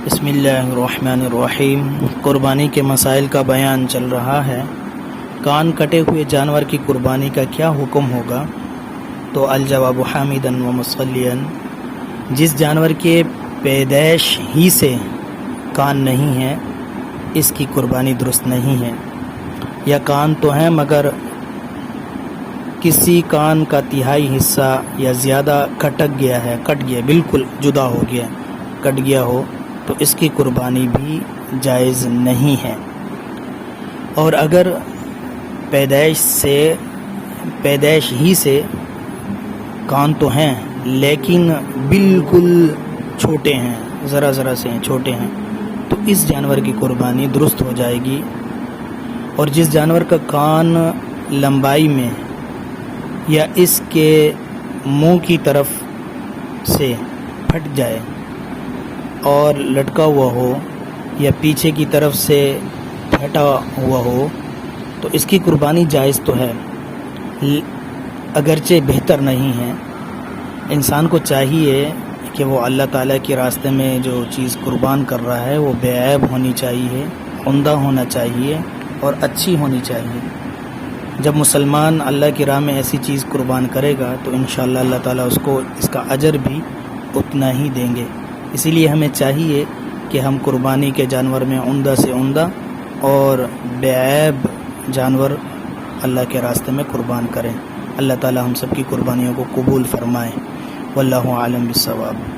بسم اللہ الرحمن الرحیم۔ قربانی کے مسائل کا بیان چل رہا ہے۔ کان کٹے ہوئے جانور کی قربانی کا کیا حکم ہوگا؟ تو الجواب حامدا و مصلیا، جس جانور کے پیدائش ہی سے کان نہیں ہے اس کی قربانی درست نہیں ہے، یا کان تو ہیں مگر کسی کان کا تہائی حصہ یا زیادہ کٹ گیا، بالکل جدا ہو گیا، کٹ گیا ہو تو اس کی قربانی بھی جائز نہیں ہے۔ اور اگر پیدائش ہی سے کان تو ہیں لیکن بالکل چھوٹے ہیں، ذرا سے چھوٹے ہیں، تو اس جانور کی قربانی درست ہو جائے گی۔ اور جس جانور کا کان لمبائی میں یا اس کے منہ کی طرف سے پھٹ جائے اور لٹکا ہوا ہو یا پیچھے کی طرف سے پھٹا ہوا ہو تو اس کی قربانی جائز تو ہے، اگرچہ بہتر نہیں ہے۔ انسان کو چاہیے کہ وہ اللہ تعالیٰ کے راستے میں جو چیز قربان کر رہا ہے وہ بے عیب ہونی چاہیے، عمدہ ہونا چاہیے اور اچھی ہونی چاہیے۔ جب مسلمان اللہ کی راہ میں ایسی چیز قربان کرے گا تو انشاءاللہ اللہ تعالیٰ اس کو اس کا اجر بھی اتنا ہی دیں گے۔ اسی لیے ہمیں چاہیے کہ ہم قربانی کے جانور میں عمدہ سے عمدہ اور بے عیب جانور اللہ کے راستے میں قربان کریں۔ اللہ تعالیٰ ہم سب کی قربانیوں کو قبول فرمائے۔ واللہ عالم بالصواب۔